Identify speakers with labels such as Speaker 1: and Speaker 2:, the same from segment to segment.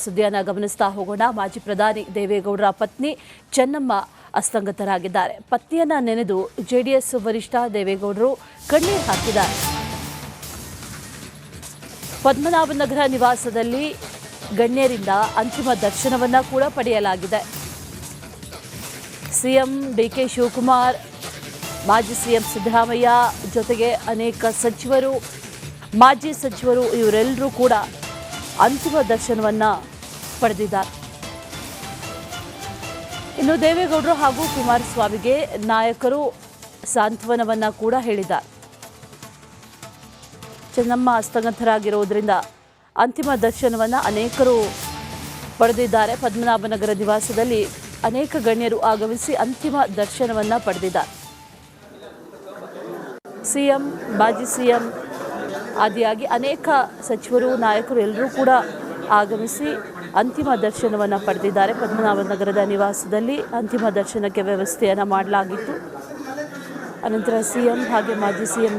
Speaker 1: ಸುದ್ದಿಯನ್ನು ಗಮನಿಸ್ತಾ ಹೋಗೋಣ. ಮಾಜಿ ಪ್ರಧಾನಿ ದೇವೇಗೌಡರ ಪತ್ನಿ ಚೆನ್ನಮ್ಮ ಅಸ್ತಂಗತರಾಗಿದ್ದಾರೆ. ಪತ್ನಿಯನ್ನ ನೆನೆದು ಜೆಡಿಎಸ್ ವರಿಷ್ಠ ದೇವೇಗೌಡರು ಕಣ್ಣೀರು ಹಾಕಿದ್ದಾರೆ. ಪದ್ಮನಾಭನಗರ ನಿವಾಸದಲ್ಲಿ ಗಣ್ಯರಿಂದ ಅಂತಿಮ ದರ್ಶನವನ್ನ ಕೂಡ ಪಡೆಯಲಾಗಿದೆ. ಸಿಎಂ ಡಿಕೆ ಶಿವಕುಮಾರ್, ಮಾಜಿ ಸಿಎಂ ಸಿದ್ದರಾಮಯ್ಯ ಜೊತೆಗೆ ಅನೇಕ ಸಚಿವರು, ಮಾಜಿ ಸಚಿವರು ಇವರೆಲ್ಲರೂ ಕೂಡ ಅಂತಿಮ ದರ್ಶನವನ್ನ ಪಡೆದಿದ್ದಾರೆ. ಇನ್ನು ದೇವೇಗೌಡರು ಹಾಗೂ ಕುಮಾರಸ್ವಾಮಿಗೆ ನಾಯಕರು ಸಾಂತ್ವನವನ್ನ ಕೂಡ ಹೇಳಿದ್ದಾರೆ. ಚೆನ್ನಮ್ಮ ಅಸ್ತಂಗತರಾಗಿರುವುದರಿಂದ ಅಂತಿಮ ದರ್ಶನವನ್ನ ಅನೇಕರು ಪಡೆದಿದ್ದಾರೆ. ಪದ್ಮನಾಭನಗರ ನಿವಾಸದಲ್ಲಿ ಅನೇಕ ಗಣ್ಯರು ಆಗಮಿಸಿ ಅಂತಿಮ ದರ್ಶನವನ್ನ ಪಡೆದಿದ್ದಾರೆ. ಸಿಎಂ, ಮಾಜಿ ಸಿಎಂ ಆದಿಯಾಗಿ ಅನೇಕ ಸಚಿವರು, ನಾಯಕರು ಎಲ್ಲರೂ ಕೂಡ ಆಗಮಿಸಿ ಅಂತಿಮ ದರ್ಶನವನ್ನು ಪಡೆದಿದ್ದಾರೆ. ಪದ್ಮನಾಭನಗರದ ನಿವಾಸದಲ್ಲಿ ಅಂತಿಮ ದರ್ಶನಕ್ಕೆ ವ್ಯವಸ್ಥೆಯನ್ನು ಮಾಡಲಾಗಿತ್ತು. ಅನಂತರ ಸಿಎಂ ಹಾಗೆ ಮಾಜಿ ಸಿಎಂ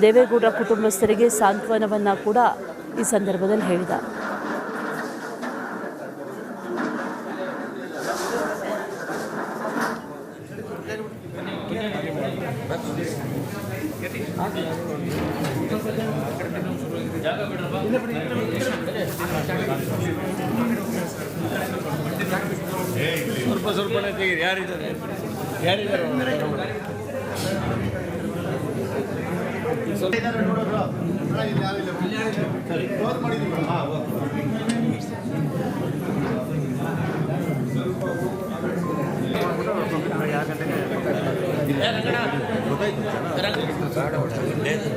Speaker 1: ದೇವೇಗೌಡರ ಕುಟುಂಬಸ್ಥರಿಗೆ ಸಾಂತ್ವನವನ್ನು ಕೂಡ ಈ ಸಂದರ್ಭದಲ್ಲಿ ಹೇಳಿದ್ದಾರೆ.
Speaker 2: ಸ್ವಲ್ಪ ಯಾರಿದ್ದಾರೆ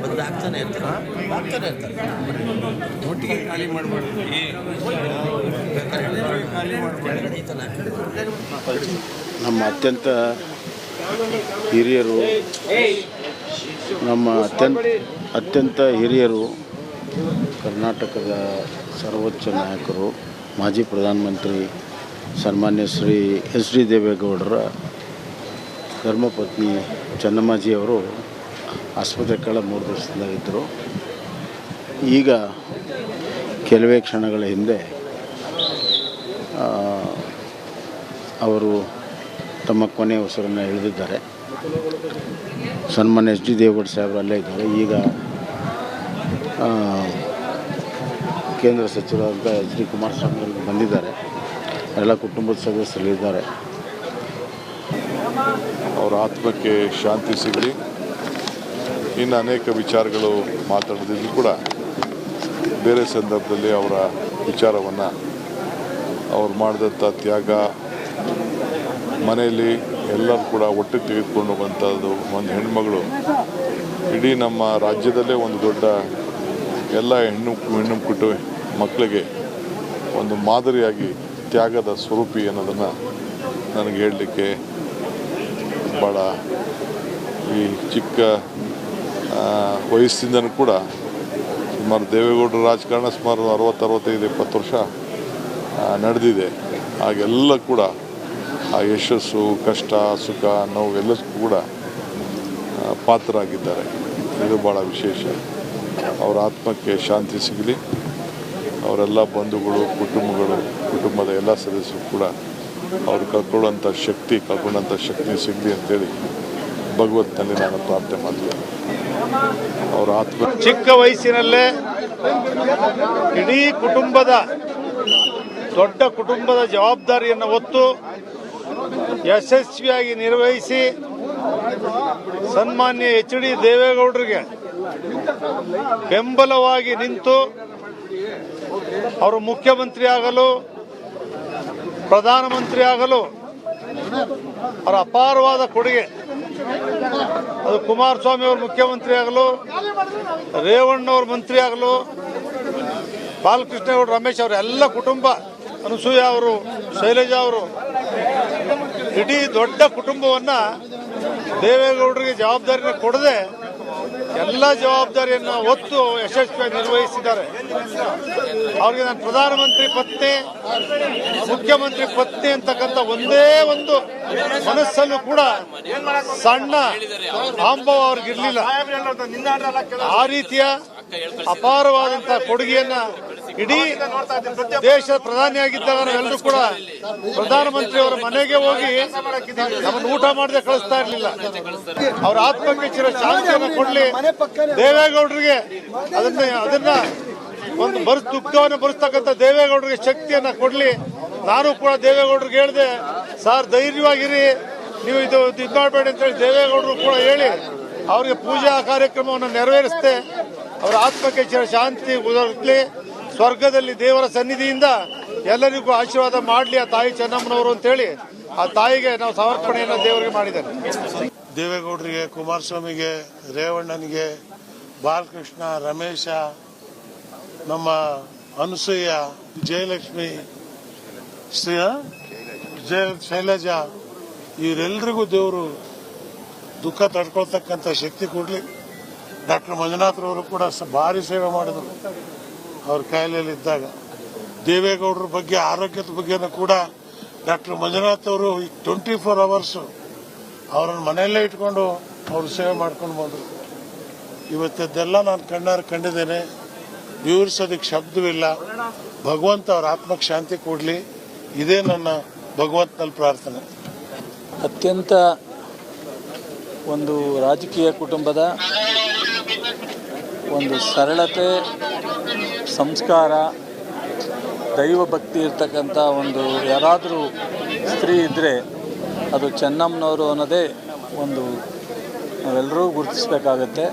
Speaker 3: ಬದಲಾಗ್ತಾನೆ ಇರ್ತಾರೆ ಒಟ್ಟಿಗೆ ಖಾಲಿ ಮಾಡಬಾರ್ದು.
Speaker 4: ನಮ್ಮ ಅತ್ಯಂತ ಹಿರಿಯರು, ಕರ್ನಾಟಕದ ಸರ್ವೋಚ್ಚ ನಾಯಕರು, ಮಾಜಿ ಪ್ರಧಾನಮಂತ್ರಿ ಸನ್ಮಾನ್ಯ ಶ್ರೀ ಎಚ್ ಡಿ ದೇವೇಗೌಡರ ಧರ್ಮಪತ್ನಿ ಚೆನ್ನಮ್ಮಾಜಿಯವರು ಆಸ್ಪತ್ರೆ ಕಳೆದ 3 ದಿವಸದಿಂದಾಗಿದ್ದರು. ಈಗ ಕೆಲವೇ ಕ್ಷಣಗಳ ಹಿಂದೆ ಅವರು ತಮ್ಮ ಕೊನೆಯ ಉಸಿರನ್ನು ಎಳೆದಿದ್ದಾರೆ. ಸನ್ಮಾನ್ಯ ಎಚ್ ಡಿ ದೇವೇಗೌಡ ಸಾಹೇಬರು ಅಲ್ಲೇ ಇದ್ದಾರೆ. ಈಗ ಕೇಂದ್ರ ಸಚಿವರಾದ ಎಚ್ ಡಿ ಕುಮಾರಸ್ವಾಮಿ ಅವರು ಬಂದಿದ್ದಾರೆ. ಎಲ್ಲ ಕುಟುಂಬದ ಸದಸ್ಯರಿದ್ದಾರೆ.
Speaker 5: ಅವರ ಆತ್ಮಕ್ಕೆ ಶಾಂತಿ ಸಿಗಲಿ. ಇನ್ನು ಅನೇಕ ವಿಚಾರಗಳು ಮಾತಾಡೋದಿದ್ರು ಕೂಡ ಬೇರೆ ಸಂದರ್ಭದಲ್ಲಿ ಅವರ ವಿಚಾರವನ್ನು ಅವ್ರು ಮಾಡಿದಂಥ ತ್ಯಾಗ, ಮನೆಯಲ್ಲಿ ಎಲ್ಲರೂ ಕೂಡ ಒಟ್ಟಿಗೆ ತೆಗೆದುಕೊಂಡು ಹೋಗುವಂಥದ್ದು ಒಂದು ಹೆಣ್ಮಗಳು ಇಡೀ ನಮ್ಮ ರಾಜ್ಯದಲ್ಲೇ ಒಂದು ದೊಡ್ಡ ಎಲ್ಲ ಹೆಣ್ಣು ಕುಟ್ಟು ಮಕ್ಕಳಿಗೆ ಒಂದು ಮಾದರಿಯಾಗಿ ತ್ಯಾಗದ ಸ್ವರೂಪಿ ಅನ್ನೋದನ್ನು ನನಗೆ ಹೇಳಲಿಕ್ಕೆ ಭಾಳ ಈ ಚಿಕ್ಕ ವಯಸ್ಸಿಂದನೂ ಕೂಡ ಸುಮಾರು ದೇವೇಗೌಡರ ರಾಜಕಾರಣ ಸುಮಾರು 60-65-20 ವರ್ಷ ನಡೆದಿದೆ. ಹಾಗೆಲ್ಲ ಕೂಡ ಆ ಯಶಸ್ಸು, ಕಷ್ಟ, ಸುಖ, ನೋವು ಎಲ್ಲದಕ್ಕೂ ಕೂಡ ಪಾತ್ರರಾಗಿದ್ದಾರೆ. ಇದು ಭಾಳ ವಿಶೇಷ. ಅವರ ಆತ್ಮಕ್ಕೆ ಶಾಂತಿ ಸಿಗಲಿ. ಅವರೆಲ್ಲ ಬಂಧುಗಳು, ಕುಟುಂಬದ ಎಲ್ಲ ಸದಸ್ಯರು ಕೂಡ ಅವರು ಕಳ್ಕೊಂಡಂಥ ಶಕ್ತಿ ಸಿಗಲಿ ಅಂತೇಳಿ ಭಗವಂತನಲ್ಲಿ ನಾನು ಪ್ರಾರ್ಥನೆ ಮಾಡ್ತೀನಿ. ಅವರ ಆತ್ಮ
Speaker 6: ಚಿಕ್ಕ ವಯಸ್ಸಿನಲ್ಲೇ ಇಡೀ ದೊಡ್ಡ ಕುಟುಂಬದ ಜವಾಬ್ದಾರಿಯನ್ನು ಹೊತ್ತು ಯಶಸ್ವಿಯಾಗಿ ನಿರ್ವಹಿಸಿ ಸನ್ಮಾನ್ಯ ಎಚ್ ಡಿ ದೇವೇಗೌಡರಿಗೆ ಬೆಂಬಲವಾಗಿ ನಿಂತು ಅವರು ಮುಖ್ಯಮಂತ್ರಿ ಆಗಲು, ಪ್ರಧಾನಮಂತ್ರಿ ಆಗಲು ಅವರ ಅಪಾರವಾದ ಕೊಡುಗೆ. ಅದು ಕುಮಾರಸ್ವಾಮಿ ಅವರು ಮುಖ್ಯಮಂತ್ರಿ ಆಗಲು, ರೇವಣ್ಣವ್ರ ಮಂತ್ರಿ ಆಗಲು, ಬಾಲಕೃಷ್ಣಗೌಡ, ರಮೇಶ್ ಅವರ ಎಲ್ಲ ಕುಟುಂಬ, ಅನಸೂಯ ಅವರು, ಶೈಲಜಾ ಅವರು, ಇಡೀ ದೊಡ್ಡ ಕುಟುಂಬವನ್ನು ದೇವೇಗೌಡರಿಗೆ ಜವಾಬ್ದಾರಿನ ಕೊಡದೆ ಎಲ್ಲ ಜವಾಬ್ದಾರಿಯನ್ನು ಹೊತ್ತು ಯಶಸ್ವಿಯಾಗಿ ನಿರ್ವಹಿಸಿದ್ದಾರೆ. ಅವರಿಗೆ ನಾನು ಪ್ರಧಾನಮಂತ್ರಿ ಪತ್ನಿ, ಮುಖ್ಯಮಂತ್ರಿ ಪತ್ನಿ ಅಂತಕ್ಕಂಥ ಒಂದೇ ಒಂದು ಮನಸ್ಸಲ್ಲೂ ಕೂಡ ಸಣ್ಣ ಅಹಂಭಾವ ಅವ್ರಿಗಿರಲಿಲ್ಲ. ಆ ರೀತಿಯ ಅಪಾರವಾದಂಥ ಕೊಡುಗೆಯನ್ನು ಇಡೀ ದೇಶದ ಪ್ರಧಾನಿಯಾಗಿದ್ದಾಗ ನಾವೆಲ್ಲರೂ ಕೂಡ ಪ್ರಧಾನಮಂತ್ರಿಯವರ ಮನೆಗೆ ಹೋಗಿ ನಮ್ಮನ್ನು ಊಟ ಮಾಡದೆ ಕಳಿಸ್ತಾ ಇರಲಿಲ್ಲ. ಅವರ ಆತ್ಮಕ್ಕೆ ಚಿರ ಶಾಂತಿಯನ್ನು ಕೊಡ್ಲಿ. ದೇವೇಗೌಡರಿಗೆ ಅದನ್ನ ಒಂದು ದುಃಖವನ್ನು ಭರಿಸ್ತಕ್ಕಂಥ ದೇವೇಗೌಡರಿಗೆ ಶಕ್ತಿಯನ್ನ ಕೊಡ್ಲಿ. ನಾನು ಕೂಡ ದೇವೇಗೌಡರಿಗೆ ಹೇಳಿದೆ, ಸರ್ ಧೈರ್ಯವಾಗಿರಿ, ನೀವು ಇದು ಮಾಡಬೇಡಿ ಅಂತ ಹೇಳಿ ದೇವೇಗೌಡರು ಕೂಡ ಹೇಳಿ ಅವರಿಗೆ ಪೂಜಾ ಕಾರ್ಯಕ್ರಮವನ್ನು ನೆರವೇರಿಸ್ತೆ. ಅವರ ಆತ್ಮಕ್ಕೆ ಚಿರ ಶಾಂತಿ ಉದರ್ಲಿ. ಸ್ವರ್ಗದಲ್ಲಿ ದೇವರ ಸನ್ನಿಧಿಯಿಂದ ಎಲ್ಲರಿಗೂ ಆಶೀರ್ವಾದ ಮಾಡಲಿ ಆ ತಾಯಿ ಚೆನ್ನಮ್ಮನವರು ಅಂತೇಳಿ ಆ ತಾಯಿಗೆ ನಾವು ಸಮರ್ಪಣೆಯನ್ನು ದೇವರಿಗೆ ಮಾಡಿದ್ದೇವೆ.
Speaker 3: ದೇವೇಗೌಡರಿಗೆ, ಕುಮಾರಸ್ವಾಮಿಗೆ, ರೇವಣ್ಣನಿಗೆ, ಬಾಲಕೃಷ್ಣ, ರಮೇಶ, ನಮ್ಮ ಅನಸೂಯ, ಜಯಲಕ್ಷ್ಮಿ, ಶೈಲಜಾ, ಇವರೆಲ್ಲರಿಗೂ ದೇವರು ದುಃಖ ತಡ್ಕೊಳ್ತಕ್ಕಂಥ ಶಕ್ತಿ ಕೊಡಲಿ. ಡಾಕ್ಟರ್ ಮಂಜುನಾಥ್ರವರು ಕೂಡ ಭಾರಿ ಸೇವೆ ಮಾಡಿದರು ಅವ್ರ ಕಾಯಿಲೆಯಲ್ಲಿದ್ದಾಗ. ದೇವೇಗೌಡರ ಬಗ್ಗೆ, ಆರೋಗ್ಯದ ಬಗ್ಗೆನೂ ಕೂಡ ಡಾಕ್ಟರ್ ಮಂಜುನಾಥ್ ಅವರು 24 hours ಅವರನ್ನು ಮನೆಯಲ್ಲೇ ಇಟ್ಕೊಂಡು ಅವರು ಸೇವೆ ಮಾಡ್ಕೊಂಡು ಬಂದರು. ಇವತ್ತದ್ದೆಲ್ಲ ನಾನು ಕಣ್ಣಾರೆ ಕಂಡಿದ್ದೇನೆ. ವಿವರಿಸೋದಕ್ಕೆ ಶಬ್ದವಿಲ್ಲ. ಭಗವಂತ ಅವರ ಆತ್ಮಕ್ಕೆ ಶಾಂತಿ ಕೊಡಲಿ. ಇದೇ ನನ್ನ ಭಗವಂತನಲ್ಲಿ ಪ್ರಾರ್ಥನೆ.
Speaker 2: ಅತ್ಯಂತ ಒಂದು ರಾಜಕೀಯ ಕುಟುಂಬದ ಒಂದು ಸರಳತೆ, ಸಂಸ್ಕಾರ, ದೈವಭಕ್ತಿ ಇರ್ತಕ್ಕಂಥ ಒಂದು ಯಾರಾದರೂ ಸ್ತ್ರೀ ಇದ್ದರೆ ಅದು ಚೆನ್ನಮ್ಮನವರು ಅನ್ನೋದೇ ಒಂದು ನಾವೆಲ್ಲರೂ ಗುರುತಿಸಬೇಕಾಗತ್ತೆ.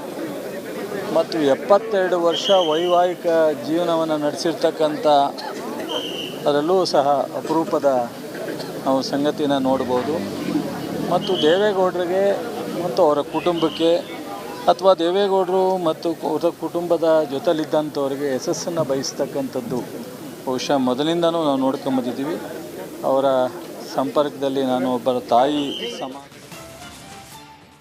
Speaker 2: ಮತ್ತು 72 ವರ್ಷ ವೈವಾಹಿಕ ಜೀವನವನ್ನು ನಡೆಸಿರ್ತಕ್ಕಂಥ ಅದರಲ್ಲೂ ಸಹ ಅಪರೂಪದ ನಾವು ಸಂಗತಿನ ನೋಡ್ಬೋದು. ಮತ್ತು ದೇವೇಗೌಡರಿಗೆ ಮತ್ತು ಅವರ ಕುಟುಂಬಕ್ಕೆ ಅಥವಾ ದೇವೇಗೌಡರು ಮತ್ತು ಅವರ ಕುಟುಂಬದ ಜೊತೆಲಿದ್ದಂಥವ್ರಿಗೆ ಯಶಸ್ಸನ್ನು ಬಯಸ್ತಕ್ಕಂಥದ್ದು ಬಹುಶಃ ಮೊದಲಿಂದನೂ ನಾವು ನೋಡ್ಕೊಂಬಂದಿದ್ದೀವಿ. ಅವರ ಸಂಪರ್ಕದಲ್ಲಿ ನಾನು ಒಬ್ಬರ ತಾಯಿ ಸಮಾನ